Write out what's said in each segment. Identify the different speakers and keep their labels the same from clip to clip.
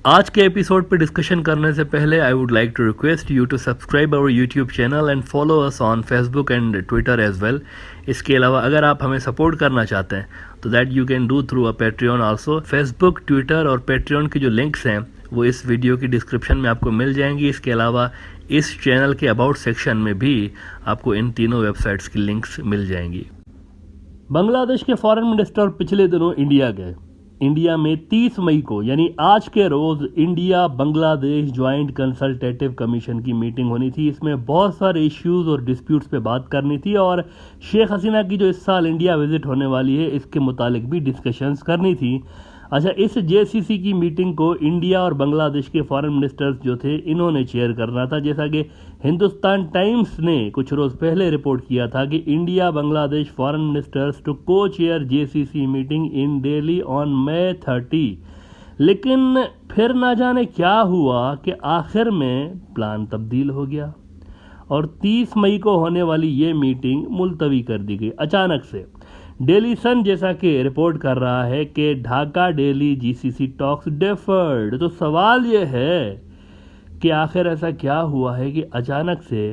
Speaker 1: आज के एपिसोड पे डिस्कशन करने से पहले I would like to request you to subscribe our YouTube channel and follow us on Facebook and Twitter as well. इसके अलावा अगर आप हमें सपोर्ट करना चाहते हैं तो that you can do through a Patreon also. Facebook, Twitter और पेट्रियन की जो लिंक्स हैं वो इस वीडियो की डिस्क्रिप्शन में आपको मिल जाएंगी। इसके अलावा इस चैनल के अबाउट सेक्शन में भी आपको इन तीनों वेबसाइट्स की लिंक्स मिल जाएंगी। बांग्लादेश के फॉरेन मिनिस्टर पिछले दिनों इंडिया गए। इंडिया में 30 मई को यानी आज के रोज India Bangladesh joint consultative commission की मीटिंग होनी थी। इसमें बहुत सारे इश्यूज और डिस्प्यूट्स पे बात करनी थी और शेख हसीना की जो इस साल इंडिया विजिट होने वाली है इसके मुतालिक भी डिस्कशंस करनी थी। अच्छा, इस जेसीसी की मीटिंग को इंडिया और बांग्लादेश के फॉरेन मिनिस्टर्स जो थे इन्होंने चेयर करना था। जैसा कि हिंदुस्तान टाइम्स ने कुछ रोज पहले रिपोर्ट किया था कि India Bangladesh foreign ministers to को chair JCC meeting in Delhi on May 30। लेकिन फिर ना जाने क्या हुआ कि आखिर में प्लान तब्दील हो गया और 30 मई को होने वाली ये मीटिंग मुलतवी कर दी गई अचानक से। डेली सन जैसा कि रिपोर्ट कर रहा है कि Dhaka Delhi GCC talks deferred. तो सवाल ये है कि आखिर ऐसा क्या हुआ है कि अचानक से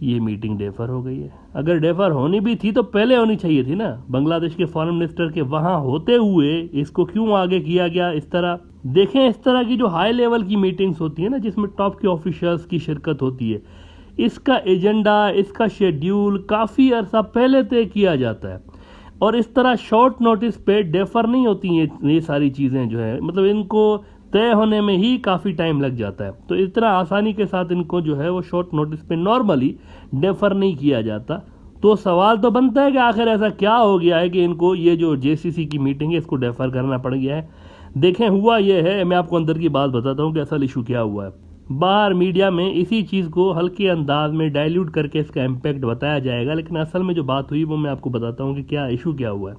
Speaker 1: ये मीटिंग डेफर हो गई है। अगर डेफर होनी भी थी तो पहले होनी चाहिए थी ना। बांग्लादेश के फॉरेन मिनिस्टर के वहाँ होते हुए इसको क्यों आगे किया गया इस तरह। देखें, इस तरह की जो हाई लेवल की मीटिंग्स होती है ना जिसमें टॉप के ऑफिशियल्स की शिरकत होती है, इसका एजेंडा, इसका शेड्यूल काफ़ी अरसा पहले तय किया जाता है और इस तरह शॉर्ट नोटिस पे डेफर नहीं होती हैं ये सारी चीज़ें जो है, मतलब इनको तय होने में ही काफ़ी टाइम लग जाता है। तो इतना आसानी के साथ इनको जो है वो शॉर्ट नोटिस पे नॉर्मली डेफर नहीं किया जाता। तो सवाल तो बनता है कि आखिर ऐसा क्या हो गया है कि इनको ये जो जेसीसी की मीटिंग है इसको डेफर करना पड़ गया है। देखें, हुआ ये है, मैं आपको अंदर की बात बताता हूँ कि असल इशू क्या हुआ है। बाहर मीडिया में इसी चीज़ को हल्के अंदाज में डाइल्यूट करके इसका इम्पैक्ट बताया जाएगा, लेकिन असल में जो बात हुई वो मैं आपको बताता हूँ कि क्या इशू क्या हुआ है।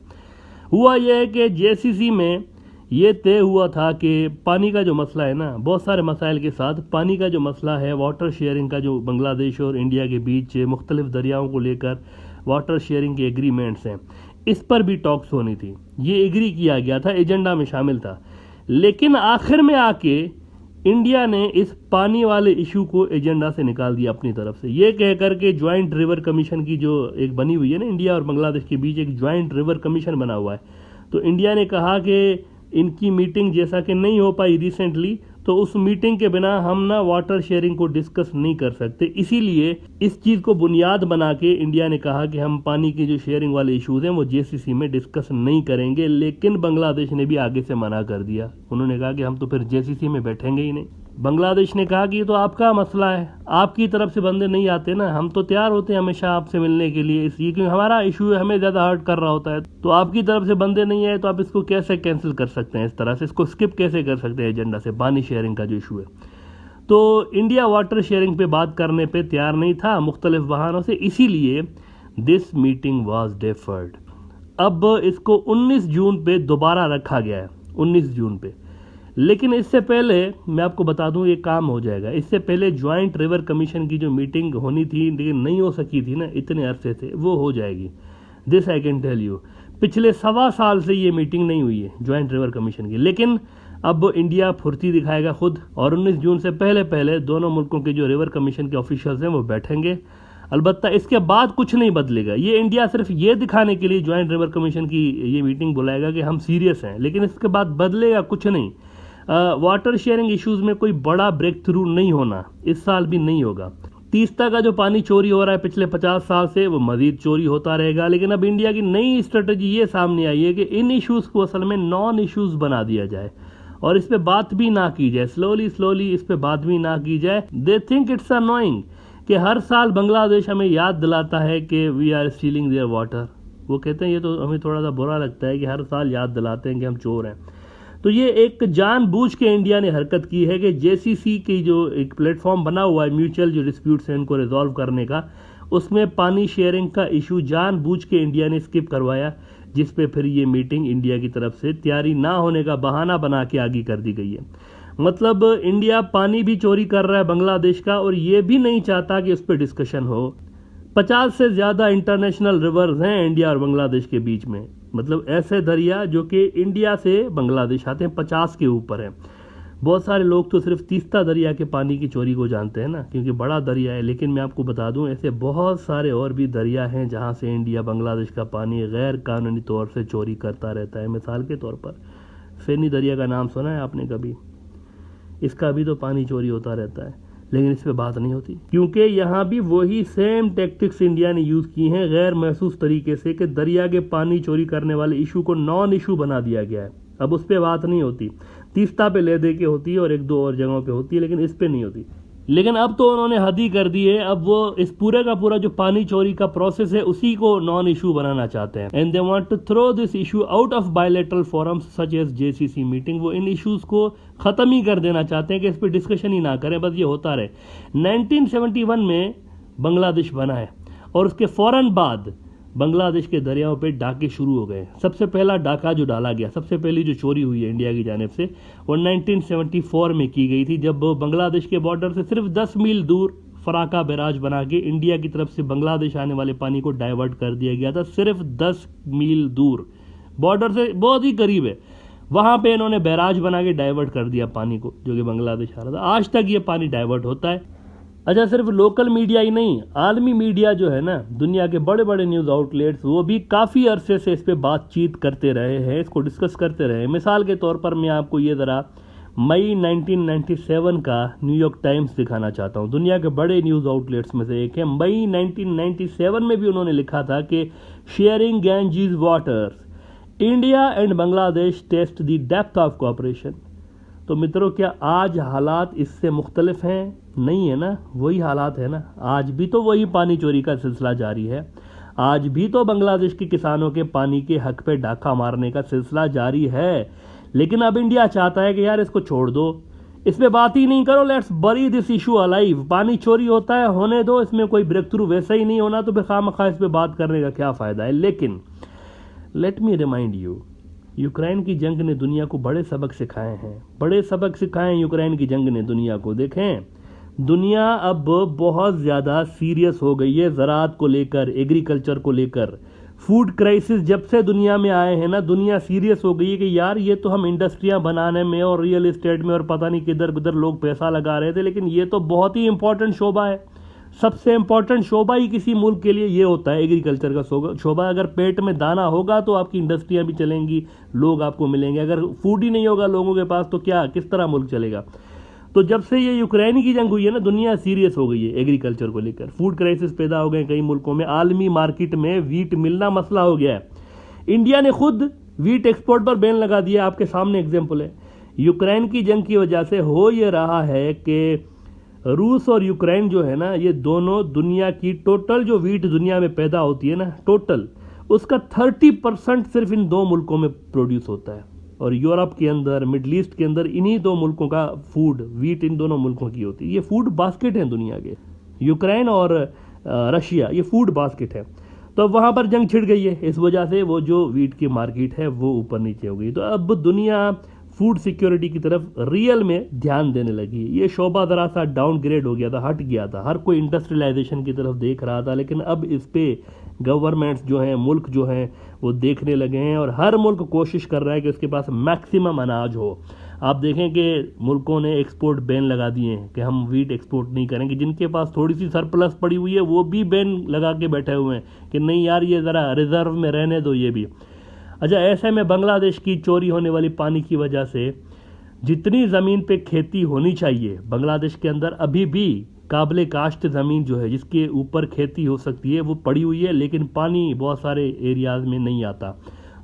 Speaker 1: हुआ यह है कि जेसीसी में ये तय हुआ था कि पानी का जो मसला है ना, बहुत सारे मसाइल के साथ पानी का जो मसला है, वाटर शेयरिंग का जो बांग्लादेश और इंडिया के बीच मुख्तलिफ दरियाओं को लेकर वाटर शेयरिंग के एग्रीमेंट्स हैं, इस पर भी टॉक्स होनी थी। ये एग्री किया गया था, एजेंडा में शामिल था। लेकिन आखिर में आके इंडिया ने इस पानी वाले इशू को एजेंडा से निकाल दिया अपनी तरफ से, ये कह करके ज्वाइंट रिवर कमीशन की जो एक बनी हुई है ना, इंडिया और बांग्लादेश के बीच एक ज्वाइंट रिवर कमीशन बना हुआ है। तो इंडिया ने कहा कि इनकी मीटिंग जैसा कि नहीं हो पाई रिसेंटली, तो उस मीटिंग के बिना हम ना वाटर शेयरिंग को डिस्कस नहीं कर सकते। इसीलिए इस चीज़ को बुनियाद बना के इंडिया ने कहा कि हम पानी की जो शेयरिंग वाले इशूज़ हैं वो जेसीसी में डिस्कस नहीं करेंगे। लेकिन बांग्लादेश ने भी आगे से मना कर दिया। उन्होंने कहा कि हम तो फिर जेसीसी में बैठेंगे ही नहीं। बांग्लादेश ने कहा कि ये तो आपका मसला है, आपकी तरफ से बंदे नहीं आते ना, हम तो तैयार होते हैं हमेशा आपसे मिलने के लिए, इसलिए क्योंकि हमारा इशू है, हमें ज़्यादा हर्ट कर रहा होता है। तो आपकी तरफ से बंदे नहीं आए तो आप इसको कैसे कैंसिल कर सकते हैं, इस तरह से इसको स्किप कैसे कर सकते हैं एजेंडा से, पानी शेयरिंग का जो इशू है। तो इंडिया वाटर शेयरिंग पे बात करने पे तैयार नहीं था मुख्तलिफ बहानों से, इसीलिए दिस मीटिंग वाज डेफर्ड। अब इसको 19 जून पे दोबारा रखा गया है, 19 जून पे। लेकिन इससे पहले मैं आपको बता दूं ये काम हो जाएगा। इससे पहले ज्वाइंट रिवर कमीशन की जो मीटिंग होनी थी लेकिन नहीं हो सकी थी ना इतने अरसे से, वो हो जाएगी। This I can tell you. पिछले 1.25 साल से ये मीटिंग नहीं हुई है ज्वाइंट रिवर कमीशन की, लेकिन अब इंडिया फुर्ती दिखाएगा खुद और 19 जून से पहले पहले दोनों मुल्कों के जो रिवर कमीशन के ऑफिशियल्स हैं वो बैठेंगे। अलबत्ता इसके बाद कुछ नहीं बदलेगा। ये इंडिया सिर्फ ये दिखाने के लिए ज्वाइंट रिवर कमीशन की ये मीटिंग बुलाएगा कि हम सीरियस हैं, लेकिन इसके बाद बदलेगा कुछ नहीं। वाटर शेयरिंग इश्यूज में कोई बड़ा ब्रेक थ्रू नहीं होना, इस साल भी नहीं होगा। तीस्ता का जो पानी चोरी हो रहा है पिछले 50 साल से, वो मजीद चोरी होता रहेगा। लेकिन अब इंडिया की नई स्ट्रेटजी ये सामने आई है कि इन इश्यूज को असल में नॉन इश्यूज बना दिया जाए और इस पे बात भी ना की जाए, स्लोली इस पे बात भी ना की जाए। दे थिंक इट्स अनोइंग कि हर साल बांग्लादेश हमें याद दिलाता है कि we are stealing their water. वो कहते हैं ये तो हमें थोड़ा सा बुरा लगता है कि हर साल याद दिलाते हैं कि हम चोर हैं। तो ये एक जानबूझ के इंडिया ने हरकत की है कि जेसीसी की जो एक प्लेटफॉर्म बना हुआ है म्यूचुअल जो डिस्प्यूट्स हैं उनको रिजॉल्व करने का, उसमें पानी शेयरिंग का इशू जानबूझ के इंडिया ने स्किप करवाया, जिस पे फिर ये मीटिंग इंडिया की तरफ से तैयारी ना होने का बहाना बना के आगे कर दी गई है। मतलब इंडिया पानी भी चोरी कर रहा है बांग्लादेश का और ये भी नहीं चाहता कि उस पर डिस्कशन हो। 50 से ज़्यादा इंटरनेशनल रिवर्स हैं इंडिया और बांग्लादेश के बीच में, मतलब ऐसे दरिया जो कि इंडिया से बांग्लादेश आते हैं 50 के ऊपर हैं। बहुत सारे लोग तो सिर्फ तीस्ता दरिया के पानी की चोरी को जानते हैं ना, क्योंकि बड़ा दरिया है, लेकिन मैं आपको बता दूं ऐसे बहुत सारे और भी दरिया हैं जहां से इंडिया बांग्लादेश का पानी गैर कानूनी तौर से चोरी करता रहता है। मिसाल के तौर पर फेनी दरिया का नाम सुना है आपने कभी? इसका भी तो पानी चोरी होता रहता है, लेकिन इस पर बात नहीं होती, क्योंकि यहाँ भी वही सेम टैक्टिक्स इंडिया ने यूज़ की हैं गैर महसूस तरीके से, कि दरिया के पानी चोरी करने वाले इशू को नॉन इशू बना दिया गया है। अब उस पर बात नहीं होती, तीस्ता पे ले दे के होती है और एक दो और जगहों पे होती है, लेकिन इस पे नहीं होती। लेकिन अब तो उन्होंने हद ही कर दी है, अब वो इस पूरे का पूरा जो पानी चोरी का प्रोसेस है उसी को नॉन इशू बनाना चाहते हैं। And they want to throw this issue out of bilateral forums such as JCC meeting. वो इन इश्यूज को खत्म ही कर देना चाहते हैं कि इस पर डिस्कशन ही ना करें, बस ये होता रहे। 1971 में बांग्लादेश बना है और उसके फौरन बाद बांग्लादेश के दरियाओं पे डाके शुरू हो गए। सबसे पहला डाका जो डाला गया, सबसे पहली जो चोरी हुई है इंडिया की जानिब से, वो 1974 में की गई थी, जब बांग्लादेश के बॉर्डर से सिर्फ 10 मील दूर फराका बैराज बना के इंडिया की तरफ से बांग्लादेश आने वाले पानी को डाइवर्ट कर दिया गया था। सिर्फ 10 मील दूर, बॉर्डर से बहुत ही करीब है, वहां पे इन्होंने बैराज बना के डाइवर्ट कर दिया पानी को, जो कि बांग्लादेश आ रहा था। आज तक ये पानी डाइवर्ट होता है। अच्छा, सिर्फ लोकल मीडिया ही नहीं, आलमी मीडिया जो है ना, दुनिया के बड़े बड़े न्यूज़ आउटलेट्स, वो भी काफ़ी अरसे से इस पर बातचीत करते रहे हैं, इसको डिस्कस करते रहे हैं। मिसाल के तौर पर मैं आपको ये ज़रा मई 1997 का न्यूयॉर्क टाइम्स दिखाना चाहता हूँ। दुनिया के बड़े न्यूज़ आउटलेट्स में से एक है। मई 1997 में भी उन्होंने लिखा था कि sharing Ganges waters, India and Bangladesh test the depth of cooperation. तो मित्रों, क्या आज हालात इससे मुख्तलिफ हैं? नहीं है ना, वही हालात है ना। आज भी तो वही पानी चोरी का सिलसिला जारी है, आज भी तो बांग्लादेश के किसानों के पानी के हक पे डाका मारने का सिलसिला जारी है। लेकिन अब इंडिया चाहता है कि यार इसको छोड़ दो, इस पे बात ही नहीं करो, लेट्स बरी दिस इशू अलाइव। पानी चोरी होता है, होने दो, इसमें कोई ब्रेक थ्रू वैसा ही नहीं होना, तो फिर खामखा इस पे बात करने का क्या फ़ायदा है। लेकिन let me remind you, Ukraine की जंग ने दुनिया को बड़े सबक सिखाए हैं, बड़े सबक सिखाए हैं यूक्रेन की जंग ने दुनिया को। देखें, दुनिया अब बहुत ज़्यादा सीरियस हो गई है ज़राअत को लेकर, एग्रीकल्चर को लेकर। फूड क्राइसिस जब से दुनिया में आए हैं ना, दुनिया सीरियस हो गई है कि यार ये तो हम इंडस्ट्रियां बनाने में और रियल एस्टेट में और पता नहीं किधर उधर लोग पैसा लगा रहे थे, लेकिन ये तो बहुत ही इंपॉर्टेंट शोबा है। सबसे इंपॉर्टेंट शोबा ही किसी मुल्क के लिए ये होता है, एग्रीकल्चर का शोबा। अगर पेट में दाना होगा तो आपकी इंडस्ट्रियां भी चलेंगी, लोग आपको मिलेंगे। अगर फूड ही नहीं होगा लोगों के पास तो क्या, किस तरह मुल्क चलेगा? तो जब से ये यूक्रेन की जंग हुई है ना, दुनिया सीरियस हो गई है एग्रीकल्चर को लेकर। फूड क्राइसिस पैदा हो गए कई मुल्कों में, आलमी मार्केट में वीट मिलना मसला हो गया है। इंडिया ने खुद वीट एक्सपोर्ट पर बैन लगा दिया, आपके सामने एग्जाम्पल है। यूक्रेन की जंग की वजह से हो ये रहा है कि रूस और यूक्रेन जो है ना, ये दोनों दुनिया की टोटल जो वीट दुनिया में पैदा होती है ना, टोटल उसका 30% सिर्फ इन दो मुल्कों में प्रोड्यूस होता है। और यूरोप के अंदर, मिडल ईस्ट के अंदर इन्हीं दो मुल्कों का फूड, वीट इन दोनों मुल्कों की होती है। ये फूड बास्केट हैं दुनिया के, यूक्रेन और रशिया, ये फूड बास्केट है। तो अब वहाँ पर जंग छिड़ गई है, इस वजह से वो जो वीट की मार्केट है वो ऊपर नीचे हो गई। तो अब दुनिया फूड सिक्योरिटी की तरफ रियल में ध्यान देने लगी। ये शोबा ज़रा सा डाउनग्रेड हो गया था, हट गया था, हर कोई इंडस्ट्रियलाइजेशन की तरफ देख रहा था, लेकिन अब इस पे गवर्नमेंट्स जो हैं, मुल्क जो हैं, वो देखने लगे हैं और हर मुल्क कोशिश कर रहा है कि उसके पास मैक्सिमम अनाज हो। आप देखें कि मुल्कों ने एक्सपोर्ट बैन लगा दिए हैं कि हम वीट एक्सपोर्ट नहीं करेंगे। जिनके पास थोड़ी सी सरप्लस पड़ी हुई है वो भी बैन लगा के बैठे हुए हैं कि नहीं यार, ये ज़रा रिजर्व में रहने दो ये भी। अच्छा, ऐसे में बांग्लादेश की चोरी होने वाली पानी की वजह से जितनी ज़मीन पे खेती होनी चाहिए बांग्लादेश के अंदर, अभी भी काबिल काश्त ज़मीन जो है जिसके ऊपर खेती हो सकती है वो पड़ी हुई है, लेकिन पानी बहुत सारे एरियाज़ में नहीं आता,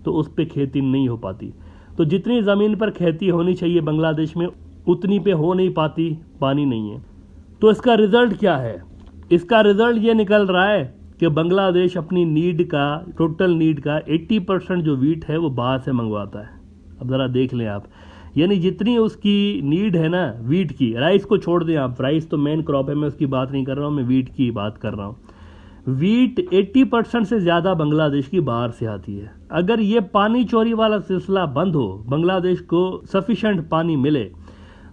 Speaker 1: तो उस पर खेती नहीं हो पाती। तो जितनी ज़मीन पर खेती होनी चाहिए बांग्लादेश में उतनी पे हो नहीं पाती, पानी नहीं है। तो इसका रिज़ल्ट क्या है? इसका रिज़ल्ट ये निकल रहा है कि बांग्लादेश अपनी नीड का, टोटल नीड का 80% जो वीट है वो बाहर से मंगवाता है। अब ज़रा देख लें आप, यानी जितनी उसकी नीड है ना वीट की, राइस को छोड़ दें आप, राइस तो मेन क्रॉप है, मैं उसकी बात नहीं कर रहा हूँ, मैं वीट की बात कर रहा हूँ। वीट 80% से ज़्यादा बांग्लादेश की बाहर से आती है। अगर ये पानी चोरी वाला सिलसिला बंद हो, बांग्लादेश को सफिशेंट पानी मिले,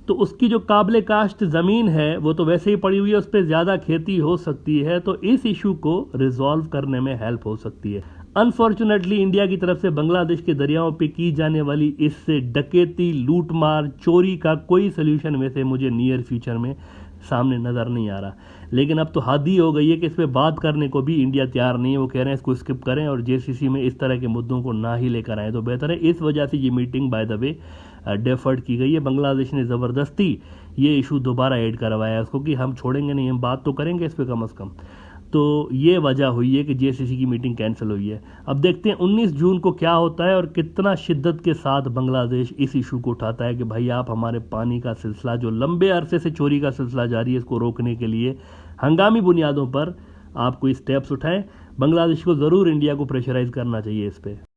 Speaker 1: तो उसकी जो काबिल काश्त ज़मीन है वो तो वैसे ही पड़ी हुई है, उस पर ज़्यादा खेती हो सकती है, तो इस इशू को रिजॉल्व करने में हेल्प हो सकती है। अनफॉर्चुनेटली इंडिया की तरफ से बांग्लादेश के दरियाओं पे की जाने वाली इस डकैती, लूटमार, चोरी का कोई सोल्यूशन वैसे मुझे नियर फ्यूचर में सामने नज़र नहीं आ रहा। लेकिन अब तो हद ही हो गई है कि इस पर बात करने को भी इंडिया तैयार नहीं है। वो कह रहे हैं इसको स्किप करें और जेसीसी में इस तरह के मुद्दों को ना ही लेकर आएँ तो बेहतर है। इस वजह से ये meeting by the way deferred की गई है। बांग्लादेश ने ज़बरदस्ती ये इशू दोबारा ऐड करवाया है उसको कि हम छोड़ेंगे नहीं, हम बात तो करेंगे इस पर कम अज़ कम। तो ये वजह हुई है कि जेसीसी की मीटिंग कैंसिल हुई है। अब देखते हैं 19 जून को क्या होता है और कितना शिद्दत के साथ बांग्लादेश इस इशू को उठाता है कि भाई आप हमारे पानी का सिलसिला, जो लंबे अरसे से चोरी का सिलसिला जारी है, इसको रोकने के लिए हंगामी बुनियादों पर आप कोई स्टेप्स उठाएं। बांग्लादेश को ज़रूर इंडिया को प्रेशराइज करना चाहिए इस पर।